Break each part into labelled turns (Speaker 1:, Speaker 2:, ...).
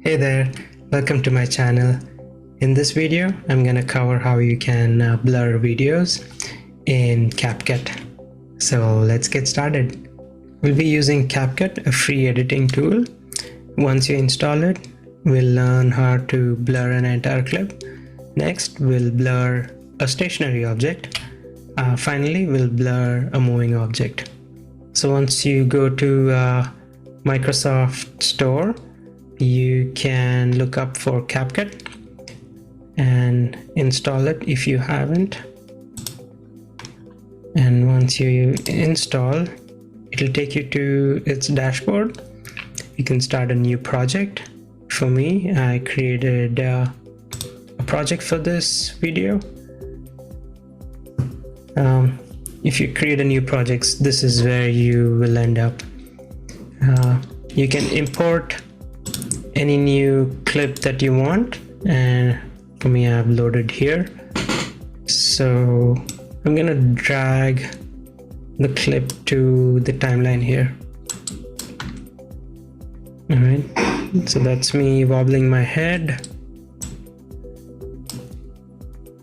Speaker 1: Hey there, welcome to my channel. In this video, I'm gonna cover how you can blur videos in CapCut. So let's get started. We'll be using CapCut, a free editing tool. Once you install it, we'll learn how to blur an entire clip. Next, we'll blur a stationary object. Finally, we'll blur a moving object. So once you go to Microsoft Store, you can look up for CapCut and install it if you haven't. And once you install, it'll take you to its dashboard. You can start a new project. For me, I created a project for this video. If you create a new project, this is where you will end up. You can import any new clip that you want, and for me, I've loaded here. So I'm gonna drag the clip to the timeline here. All right, so that's me wobbling my head.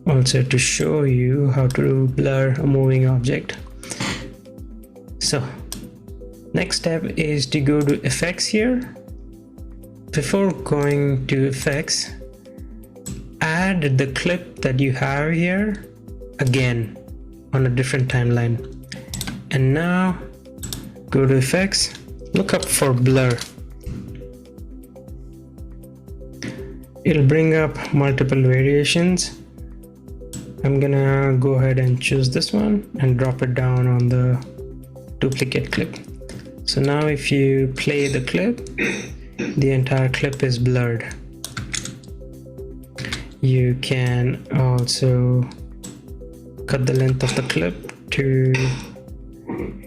Speaker 1: Also to show you how to blur a moving object. So next step is to go to effects here. Before going to effects, add the clip that you have here again on a different timeline. And now go to effects, look up for blur. It'll bring up multiple variations. I'm gonna go ahead and choose this one and drop it down on the duplicate clip. So now if you play the clip, the entire clip is blurred. You can also cut the length of the clip to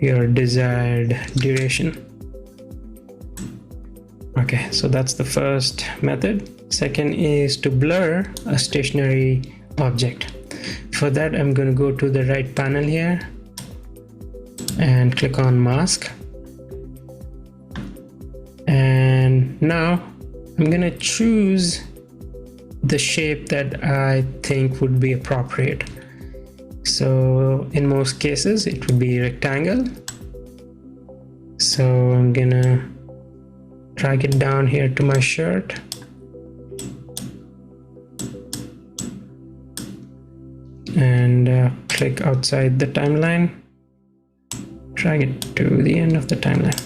Speaker 1: your desired duration. Okay, so that's the first method. Second is to blur a stationary object. For that, I'm going to go to the right panel here and click on mask. And now I'm going to choose the shape that I think would be appropriate. So in most cases, it would be rectangle. So I'm going to drag it down here to my shirt. And click outside the timeline, drag it to the end of the timeline.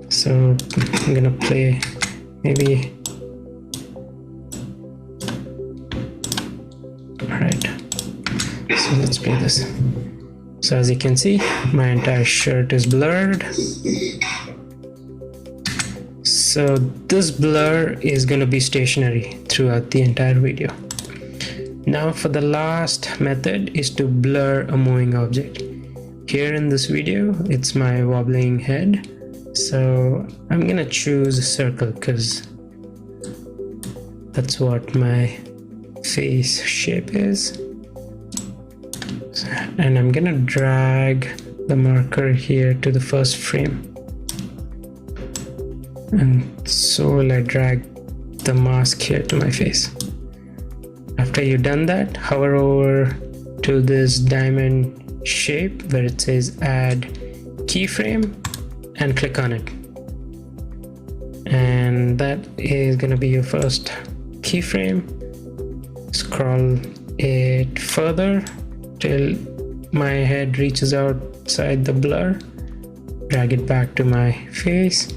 Speaker 1: So I'm gonna play maybe, all right, so let's play this. So as you can see, my entire shirt is blurred. So this blur is gonna be stationary throughout the entire video. Now for the last method is to blur a moving object. Here in this video, it's my wobbling head. So I'm gonna choose a circle because that's what my face shape is. And I'm gonna drag the marker here to the first frame. And so will I drag the mask here to my face. After you've done that, hover over to this diamond shape where it says add keyframe and click on it. And that is going to be your first keyframe. Scroll it further till my head reaches outside the blur. Drag it back to my face.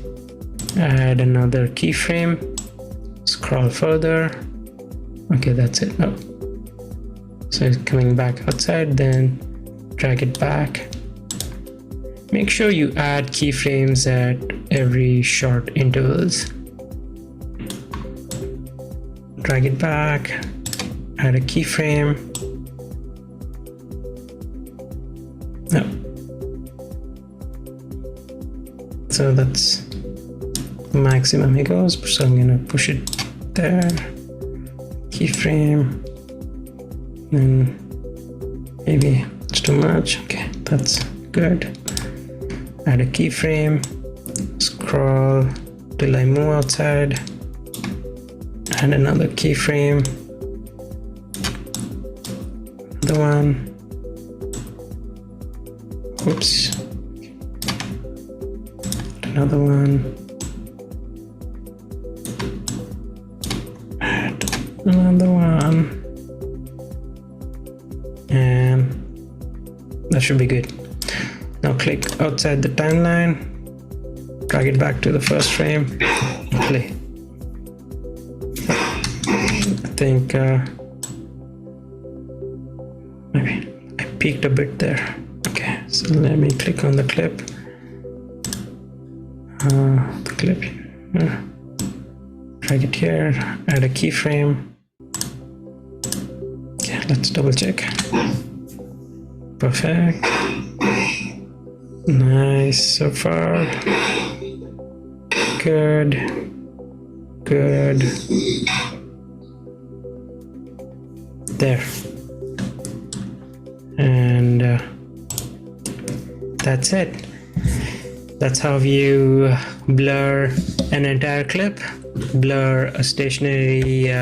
Speaker 1: Add another keyframe. Scroll further. Okay, that's it. Oh. So it's coming back outside, then drag it back. Make sure you add keyframes at every short intervals. Drag it back, add a keyframe. No. So that's the maximum it goes. So I'm gonna push it there. Keyframe, and maybe it's too much. Okay, that's good. Add a keyframe, scroll till I move outside. add another keyframe, another one, oops, another one, add another one, and that should be good. Now click outside the timeline, drag it back to the first frame, and play. I think maybe I peaked a bit there. Okay, so let me click on the clip. Drag it here, add a keyframe. Okay, let's double check. Perfect. Nice so far. Good. Good. There. And that's it. That's how you blur an entire clip, blur a stationary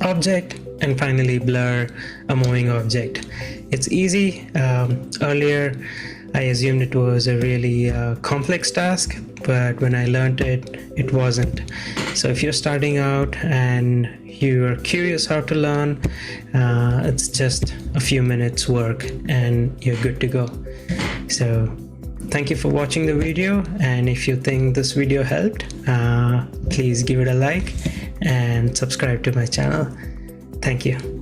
Speaker 1: object, and finally blur a moving object. It's easy. Earlier I assumed it was a really complex task, but when I learned it, it wasn't. So if you're starting out and you're curious how to learn, it's just a few minutes work and you're good to go. So thank you for watching the video, and if you think this video helped, please give it a like and subscribe to my channel. Thank you.